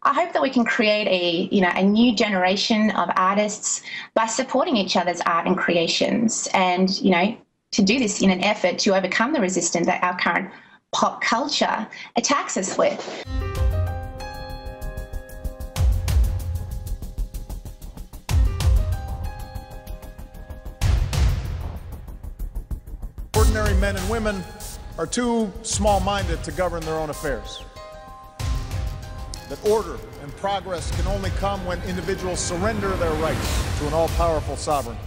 I hope that we can create a new generation of artists by supporting each other's art and creations, and to do this in an effort to overcome the resistance that our current pop culture attacks us with. Ordinary men and women are too small-minded to govern their own affairs. That order and progress can only come when individuals surrender their rights to an all-powerful sovereign.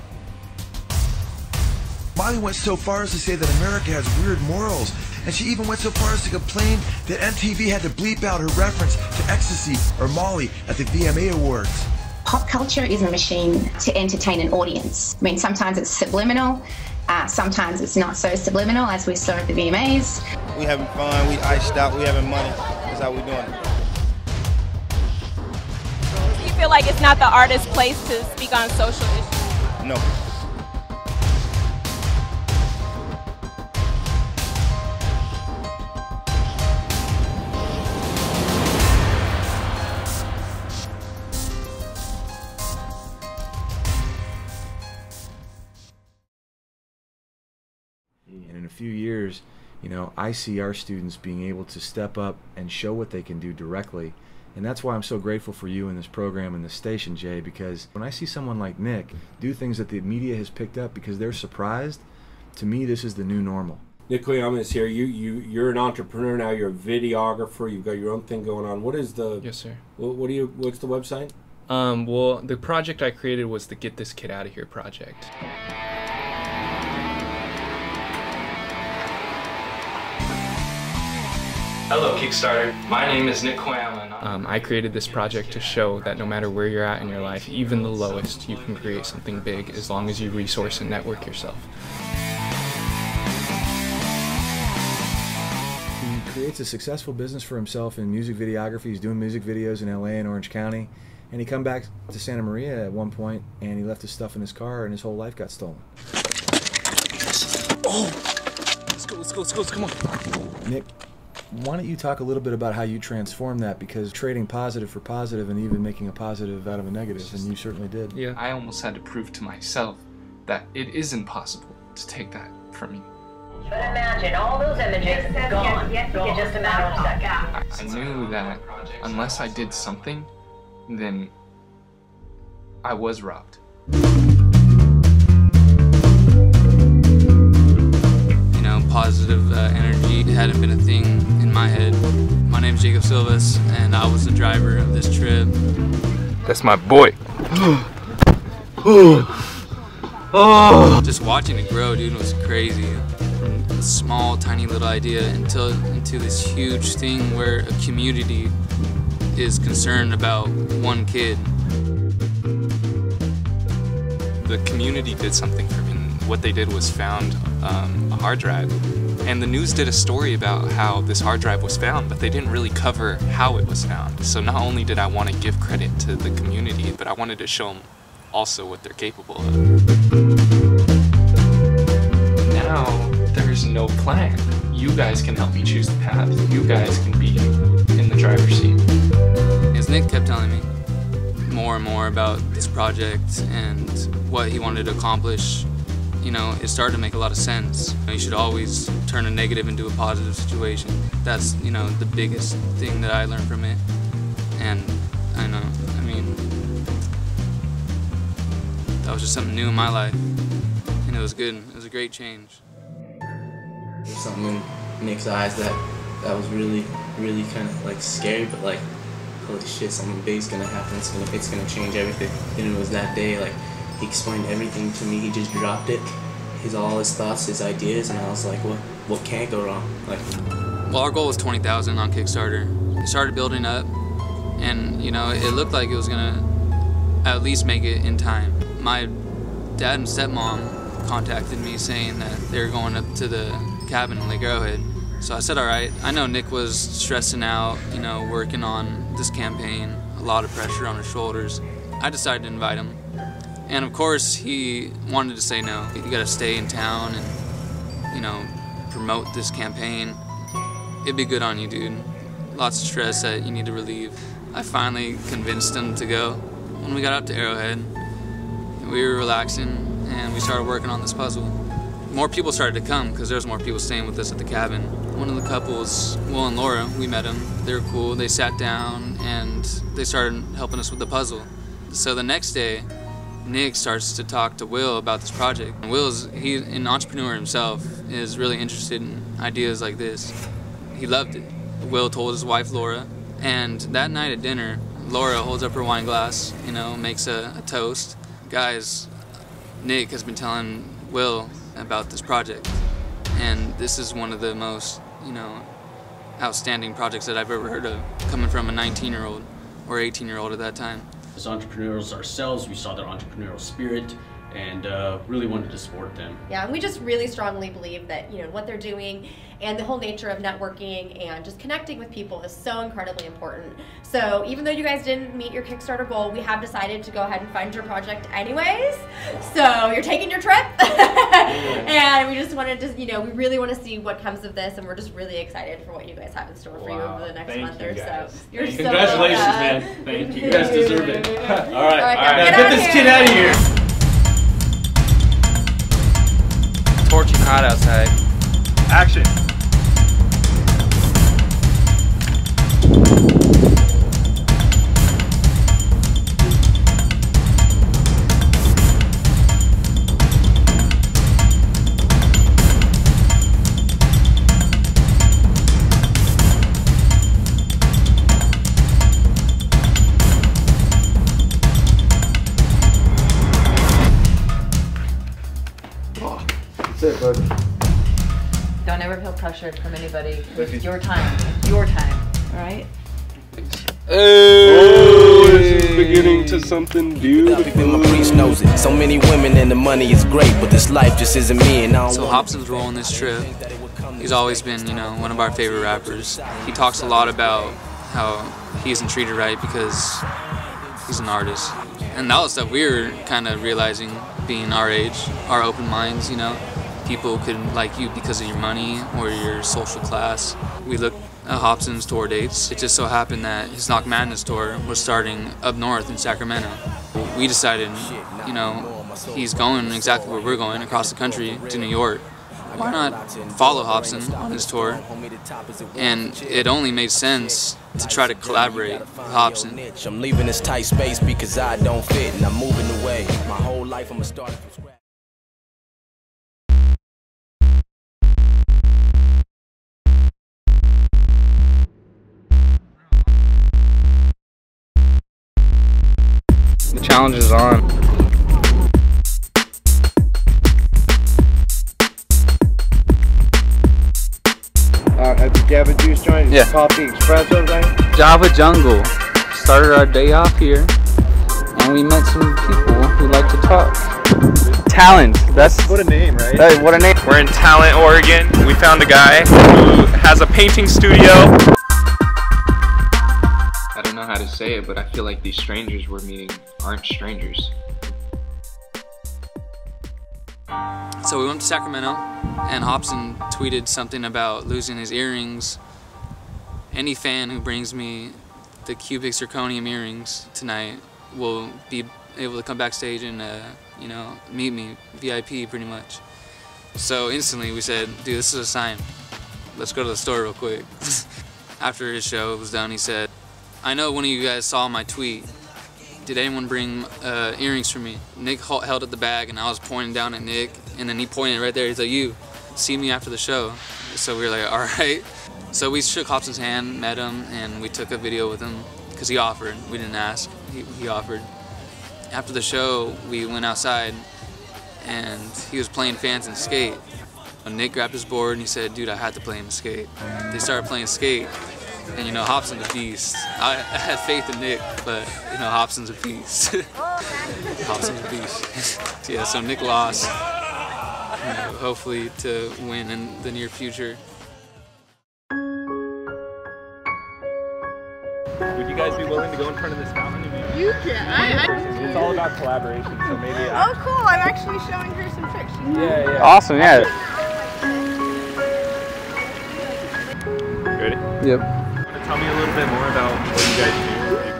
Molly went so far as to say that America has weird morals, and she even went so far as to complain that MTV had to bleep out her reference to ecstasy or Molly at the VMA Awards. Pop culture is a machine to entertain an audience. I mean, sometimes it's subliminal, sometimes it's not so subliminal, as we saw at the VMAs. We having fun, we iced out, we having money. That's how we doing it. Do you feel like it's not the artist's place to speak on social issues? No. And in a few years, I see our students being able to step up and show what they can do directly. And that's why I'm so grateful for you and this program and this station, Jay, because when I see someone like Nick do things that the media has picked up because they're surprised, to me this is the new normal. Nik Koyama is here. You're an entrepreneur now. You're a videographer. You've got your own thing going on. What is the? Yes, sir. What's the website? Well, the project I created was the Get This Kid Out of Here project. Hello Kickstarter, my name is Nik Koyama. I created this project to show that no matter where you're at in your life, even the lowest, you can create something big as long as you resource and network yourself. He creates a successful business for himself in music videography. He's doing music videos in LA and Orange County. And he come back to Santa Maria at one point and he left his stuff in his car and his whole life got stolen. Oh! Let's go, come on. Nick, why don't you talk a little bit about how you transformed that, because trading positive for positive and even making a positive out of a negative, and you certainly did. Yeah. I almost had to prove to myself that it isn't possible to take that from me. But imagine all those images gone in just a matter of seconds. I knew that unless I did something, then I was robbed. Positive energy hadn't been a thing in my head. My name's Jacob Silvas, and I was the driver of this trip. That's my boy. Just watching it grow, dude, was crazy. From a small, tiny little idea into this huge thing where a community is concerned about one kid. The community did something for me. What they did was found a hard drive, and the news did a story about how this hard drive was found, but they didn't really cover how it was found. So not only did I want to give credit to the community, but I wanted to show them also what they're capable of. Now there's no plan. You guys can help me choose the path. You guys can be in the driver's seat. As Nick kept telling me more and more about this project and what he wanted to accomplish, it started to make a lot of sense. You should always turn a negative into a positive situation. That's, the biggest thing that I learned from it. And that was just something new in my life. And it was good. It was a great change. There's something in Nick's eyes that was really, really kind of like scary, but like, holy shit, something big's gonna happen. It's gonna change everything. And it was that day, like, he explained everything to me. He just dropped it, all his thoughts, his ideas, and I was like, what can't go wrong? Well, our goal was 20,000 on Kickstarter. We started building up, and it looked like it was gonna at least make it in time. My dad and stepmom contacted me saying that they were going up to the cabin in Lake Arrowhead. So I said, all right. I know Nick was stressing out, working on this campaign, a lot of pressure on his shoulders. I decided to invite him. And of course, he wanted to say no. You gotta stay in town and, promote this campaign. It'd be good on you, dude. Lots of stress that you need to relieve. I finally convinced them to go. When we got up to Arrowhead, we were relaxing and we started working on this puzzle. More people started to come because there was more people staying with us at the cabin. One of the couples, Will and Laura, we met them. They were cool. They sat down and they started helping us with the puzzle. So the next day, Nik starts to talk to Will about this project. He's an entrepreneur himself, is really interested in ideas like this. He loved it. Will told his wife Laura, and that night at dinner, Laura holds up her wine glass, you know, makes a toast. Guys, Nik has been telling Will about this project, and this is one of the most, you know, outstanding projects that I've ever heard of, coming from a 19-year-old or 18-year-old at that time. As entrepreneurs ourselves, we saw their entrepreneurial spirit and really wanted to support them. Yeah, and we just really strongly believe that, you know, what they're doing and the whole nature of networking and just connecting with people is so incredibly important. So even though you guys didn't meet your Kickstarter goal, we have decided to go ahead and fund your project anyways. So you're taking your trip. And we just wanted to, you know, we really want to see what comes of this, and we're just really excited for what you guys have in store for you over the next month or so. You're so congratulations, welcome. man. Thank you. You guys deserve it. All right, now get this kid out of here. Torching hot outside. Action. That's it, bud. Don't ever feel pressured from anybody. It's your time. It's your time. All right? Oh, this is beginning to something beautiful. My priest knows it. So many women and the money is great, but this life just isn't me. And I don't So Hobson's role in this trip, he's always been, you know, one of our favorite rappers. He talks a lot about how he isn't treated right because he's an artist. And that was stuff we were kind of realizing, being our age, our open minds, you know. People could like you because of your money or your social class. We looked at Hobson's tour dates. It just so happened that his Knock Madness tour was starting up north in Sacramento. We decided, you know, he's going exactly where we're going, across the country to New York. Why not follow Hobson on his tour? And it only made sense to try to collaborate with Hobson. I'm leaving this tight space because I don't fit, and I'm moving away. My whole life I'm starting from scratch. The challenge is on. Do you have a juice joint? Yeah. Coffee, espresso thing? Java Jungle. Started our day off here, and we met some people who like to talk. Talent. That's what a name, right? What a name. We're in Talent, Oregon. We found a guy who has a painting studio. I don't know how to say it, but I feel like these strangers we're meeting aren't strangers. So we went to Sacramento, and Hobson tweeted something about losing his earrings. Any fan who brings me the cubic zirconium earrings tonight will be able to come backstage and, you know, meet me, VIP pretty much. So instantly we said, dude, this is a sign. Let's go to the store real quick. After his show was done, he said, I know one of you guys saw my tweet. Did anyone bring earrings for me? Nik held up the bag, and I was pointing down at Nik, and then he pointed right there. He's like, you, see me after the show. So we were like, all right. So we shook Hobson's hand, met him, and we took a video with him because he offered. We didn't ask. He offered. After the show, we went outside, and he was playing fans and skate. When Nik grabbed his board, and he said, dude, I had to play him skate. They started playing skate. And you know, Hobson's a beast. I had faith in Nik, but you know, Hobson's a beast. Hobson's a beast. Yeah, so Nik lost. You know, hopefully to win in the near future. Would you guys be willing to go in front of this fountain? You can. It's all about collaboration, so maybe. Oh, cool! I'm actually showing her some tricks. Yeah. Awesome, yeah. Ready? Yep. Tell me a little bit more about what you guys do.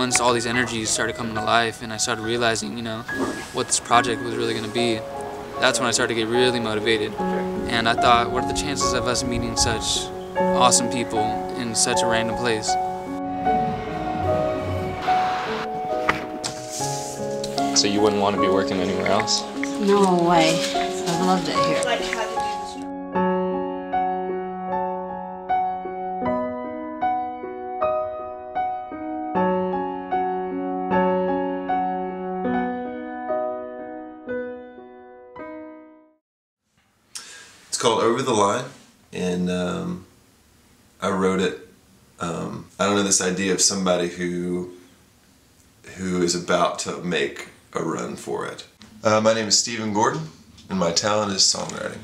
once all these energies started coming to life and I started realizing, you know, what this project was really going to be, that's when I started to get really motivated. And I thought, what are the chances of us meeting such awesome people in such a random place? So you wouldn't want to be working anywhere else? No way. I've loved it here. It's called Over the Line, and I wrote it. I don't know, this idea of somebody who is about to make a run for it. My name is Stephen Gordon, and my talent is songwriting.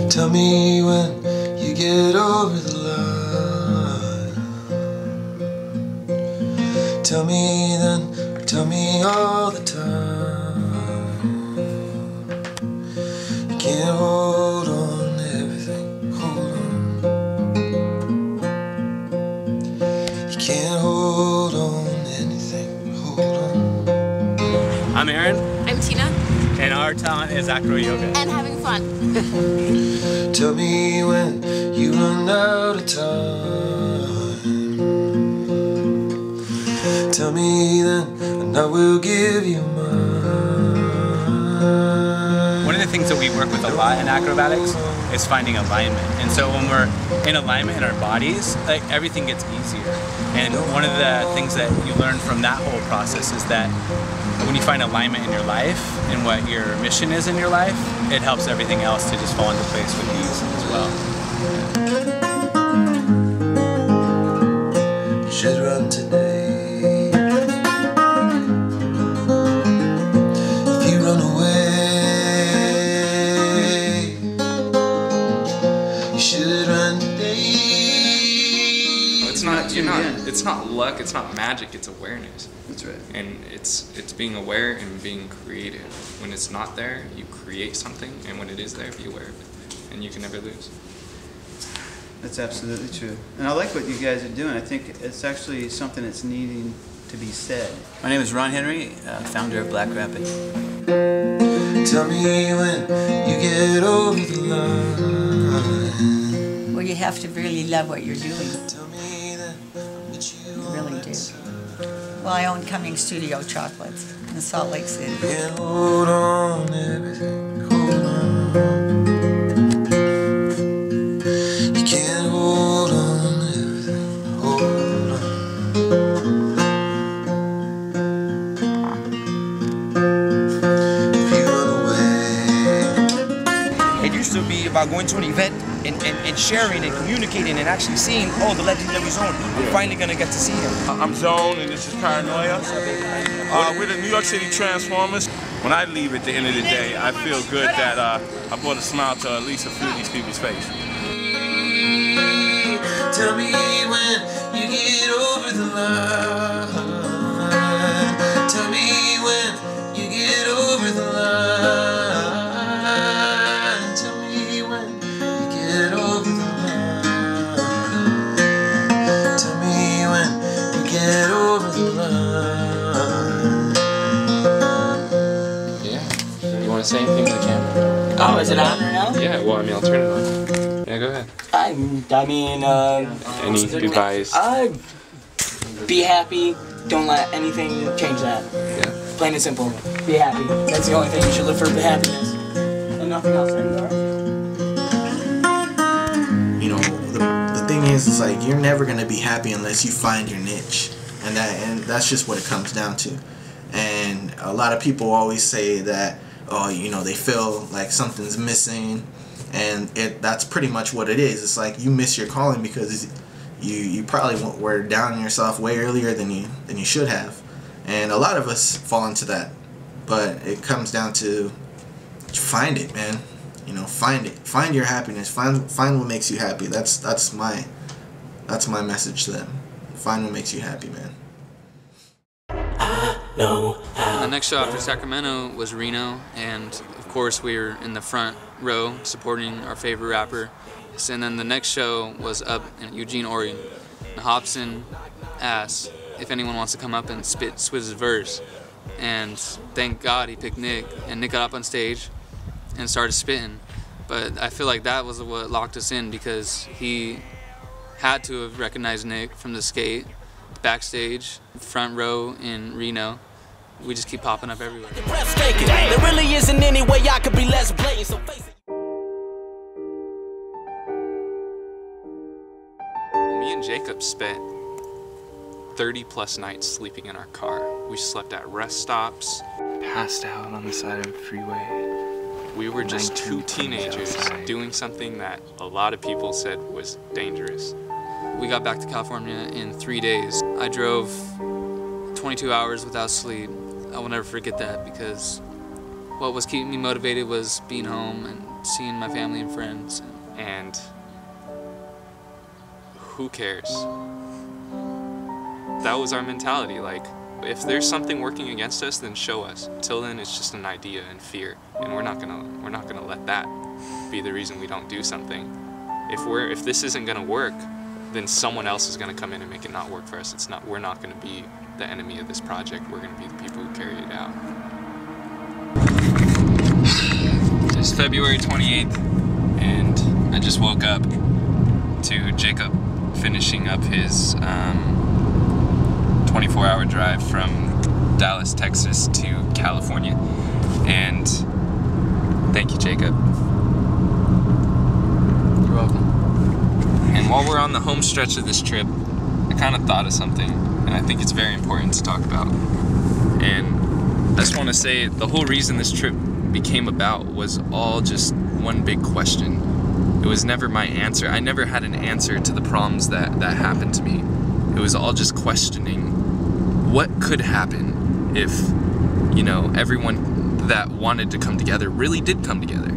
Tell me when you get over the line. Tell me then, or tell me all the time. You can't hold on to everything, hold on. You can't hold on to anything, hold on. I'm Aaron. I'm Tina. And our talent is acro yoga. And having fun. Tell me when you run out of time. Tell me then, and I will give you mine. One of the things that we work with a lot in acrobatics is finding alignment. And so when we're in alignment in our bodies, like, everything gets easier. And one of the things that you learn from that whole process is that when you find alignment in your life and what your mission is in your life, it helps everything else to just fall into place with ease as well. You should run today. If you run away, you should run today. It's not luck, it's not magic, it's awareness. That's right. And it's being aware and being creative. When it's not there, you create something, and when it is there, be aware of it. And you can never lose. That's absolutely true. And I like what you guys are doing. I think it's actually something that's needing to be said. My name is Ron Henry, founder of Black Rapid. Tell me when you get over the line. Well, you have to really love what you're doing. Tell me that you really do. Well, I own Cummings Studio Chocolates in Salt Lake City. You can't hold on to everything, hold on. You can't hold on to everything, hold on. If you run away. It used to be about going to an event and sharing and communicating and actually seeing, oh, the legendary Zone. I'm finally going to get to see him. I'm Zone, and this is Paranoia. We're the New York City Transformers. When I leave at the end of the day, I feel good that I brought a smile to at least a few of these people's faces. Tell me when you get over the line. Tell me when you get over the line. Tell me when you get over the line. Tell me when you get over the line. Yeah. You want to say anything to the camera? Oh, is it on there now? Yeah, well, I mean, I'll turn it on. Yeah, go ahead. I mean, Any advice? Be happy. Don't let anything change that. Yeah. Plain and simple. Be happy. That's the only thing you should live for, the happiness. And nothing else anymore. You know, the thing is like, you're never going to be happy unless you find your niche. And that's just what it comes down to. And a lot of people always say that, oh, you know, they feel like something's missing. And that's pretty much what it is. It's like you miss your calling because you probably were down on yourself way earlier than you should have. And a lot of us fall into that. But it comes down to find it, man. You know, find it. Find your happiness. Find what makes you happy. That's my message to them. Find what makes you happy, man. The next show after Sacramento was Reno, and of course we were in the front row supporting our favorite rapper. And then the next show was up in Eugene, Oregon. And Hobson asked if anyone wants to come up and spit Swizz's verse. And thank God he picked Nick, and Nick got up on stage and started spitting. But I feel like that was what locked us in, because he had to have recognized Nick from the skate, backstage, front row in Reno. We just keep popping up everywhere. There really isn't any way I could be less blatant, so face it. Me and Jacob spent 30+ nights sleeping in our car. We slept at rest stops. Passed out on the side of the freeway. We were just two teenagers doing something that a lot of people said was dangerous. We got back to California in 3 days. I drove 22 hours without sleep. I will never forget that, because what was keeping me motivated was being home and seeing my family and friends. And who cares? That was our mentality. Like, if there's something working against us, then show us. Till then, it's just an idea and fear, and we're not gonna let that be the reason we don't do something. If this isn't gonna work, then someone else is gonna come in and make it not work for us. We're not gonna be the enemy of this project. We're gonna be the people who carry it out. It's February 28th, and I just woke up to Jacob finishing up his 24-hour drive from Dallas, Texas to California. And thank you, Jacob. You're welcome. And while we're on the home stretch of this trip, I kind of thought of something, and I think it's very important to talk about. And I just want to say the whole reason this trip became about was all just one big question. It was never my answer. I never had an answer to the problems that happened to me. It was all just questioning what could happen if, you know, everyone that wanted to come together really did come together?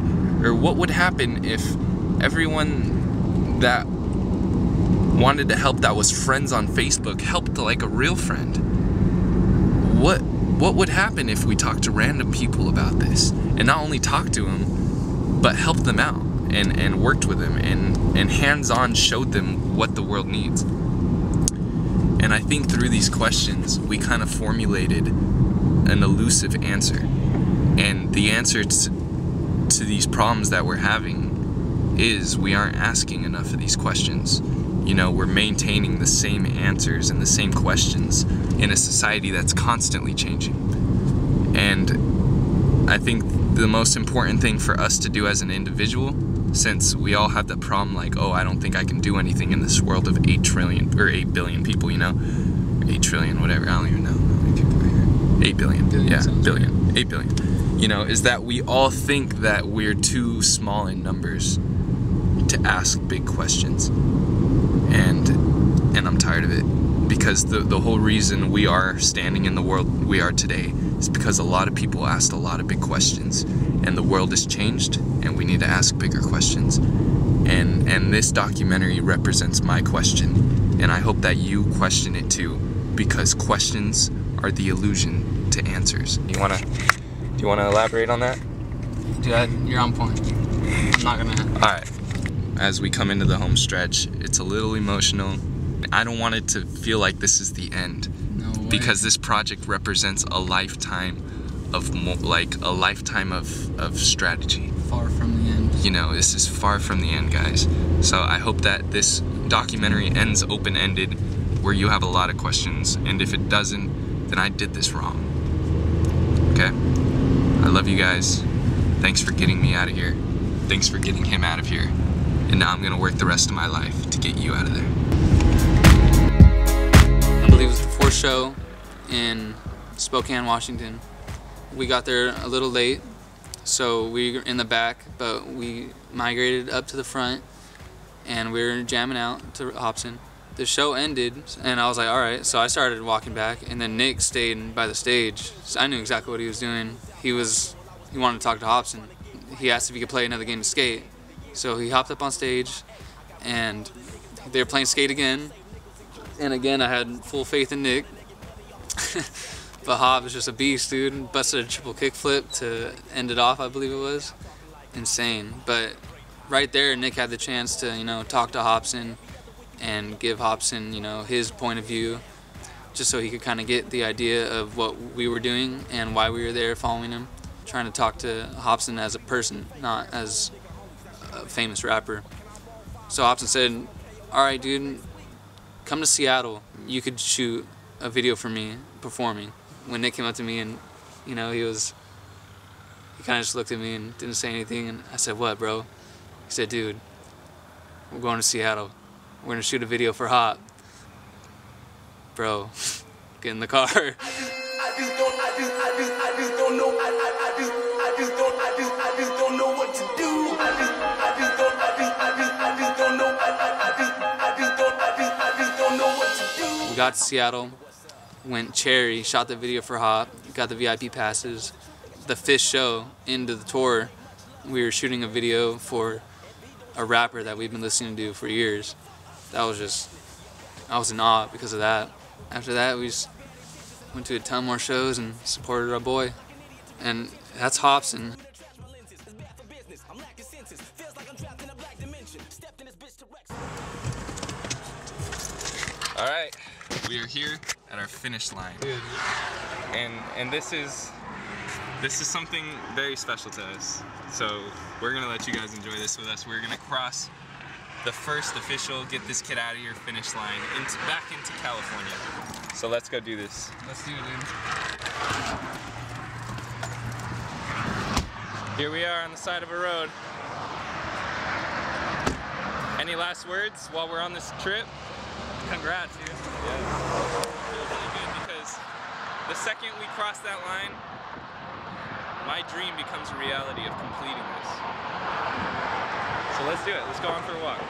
Or what would happen if everyone that wanted to help, that was friends on Facebook, helped like a real friend? What would happen if we talked to random people about this, and not only talked to them, but helped them out and worked with them and hands-on showed them what the world needs? And I think through these questions, we kind of formulated an elusive answer. And the answer to these problems that we're having is we aren't asking enough of these questions. You know, we're maintaining the same answers and the same questions in a society that's constantly changing. And I think the most important thing for us to do as an individual, since we all have the problem like, oh, I don't think I can do anything in this world of 8 trillion or 8 billion people, you know? 8 trillion, whatever, I don't even know how many people are here. 8 billion, yeah, billion, 8 billion. You know, is that we all think that we're too small in numbers to ask big questions. And I'm tired of it, because the whole reason we are standing in the world we are today is because a lot of people asked a lot of big questions, and the world has changed, and we need to ask bigger questions. And this documentary represents my question, and I hope that you question it too, because questions are the illusion to answers. Do you wanna elaborate on that? Dude, you're on point. I'm not gonna. All right. As we come into the home stretch, it's a little emotional. I don't want it to feel like this is the end, because this project represents a lifetime of of strategy. Far from the end. You know, this is far from the end, guys. So I hope that this documentary ends open-ended, where you have a lot of questions, and if it doesn't, then I did this wrong. Okay? I love you guys. Thanks for getting me out of here. Thanks for getting him out of here. And now I'm gonna work the rest of my life to get you out of there. I believe it was the fourth show in Spokane, Washington. We got there a little late, so we were in the back, but we migrated up to the front, and we were jamming out to Hobson. The show ended, and I was like, all right, so I started walking back, and then Nick stayed by the stage. So I knew exactly what he was doing. He wanted to talk to Hobson. He asked if he could play another game of skate. So he hopped up on stage, and they were playing skate again. And again, I had full faith in Nick. But Hop is just a beast, dude. Busted a triple kickflip to end it off, I believe it was. Insane. But right there, Nick had the chance to, you know, talk to Hobson and give Hobson, you know, his point of view, just so he could kind of get the idea of what we were doing and why we were there following him. Trying to talk to Hobson as a person, not as a famous rapper. So Hobson said, all right, dude, come to Seattle. You could shoot a video for me performing. When Nick came up to me and, you know, he kind of just looked at me and didn't say anything. And I said, what, bro? He said, dude, we're going to Seattle. We're going to shoot a video for Hop. Bro, get in the car. I just don't know what to do. I just don't know what to do. We got to Seattle, went cherry, shot the video for Hop, got the VIP passes. The Fish show, into the tour, we were shooting a video for a rapper that we've been listening to for years. I was in awe because of that. After that, we just went to a ton more shows and supported our boy. And that's Hobson. All right, we are here at our finish line, and this is something very special to us. So we're gonna let you guys enjoy this with us. We're gonna cross the first official get this kid out of here finish line back into California. So let's go do this. Let's do it, dude. Here we are on the side of a road. Any last words while we're on this trip? Congrats, dude. Yeah. It feels really good because the second we cross that line, my dream becomes a reality of completing this. So let's do it. Let's go on for a walk.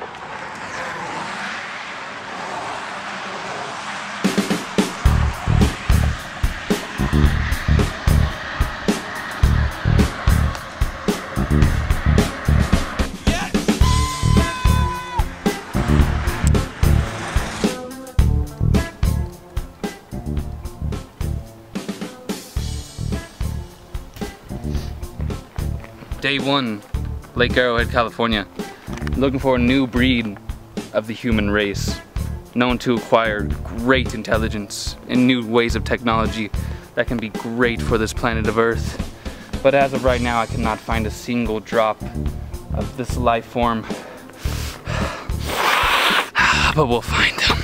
Day 1, Lake Arrowhead, California. Looking for a new breed of the human race, known to acquire great intelligence and new ways of technology that can be great for this planet of Earth. But as of right now, I cannot find a single drop of this life form. But we'll find them.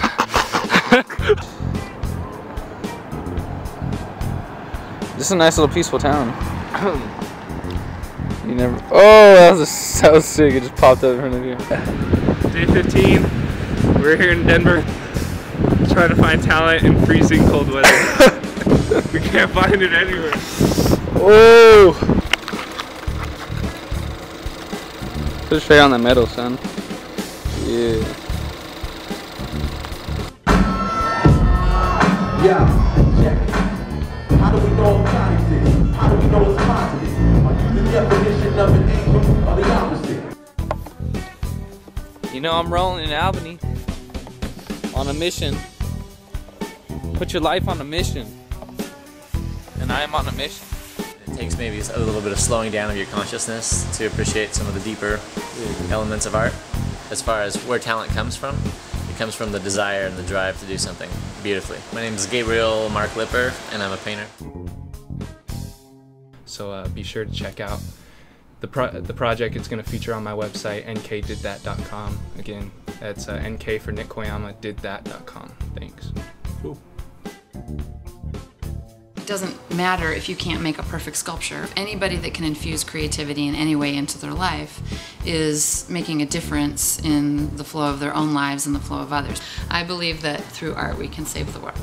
This is a nice little peaceful town. You never. Oh, that was sick. It just popped up in front of you. Day 15. We're here in Denver, trying to find talent in freezing cold weather. We can't find it anywhere. Oh! Put it straight on the metal, son. Yeah. Yeah, check it. How do we know God exists? How do we know it's positive? Are you the definition of an angel or the opposite? You know I'm rolling in Albany on a mission. Put your life on a mission. And I am on a mission. It takes maybe a little bit of slowing down of your consciousness to appreciate some of the deeper elements of art. As far as where talent comes from, it comes from the desire and the drive to do something beautifully. My name is Gabriel Mark Lipper, and I'm a painter. So be sure to check out the project. It's going to feature on my website, NKDIDTHAT.com. Again, that's NK for Nik Koyama, didthat.com. Thanks. Cool. It doesn't matter if you can't make a perfect sculpture. Anybody that can infuse creativity in any way into their life is making a difference in the flow of their own lives and the flow of others. I believe that through art we can save the world.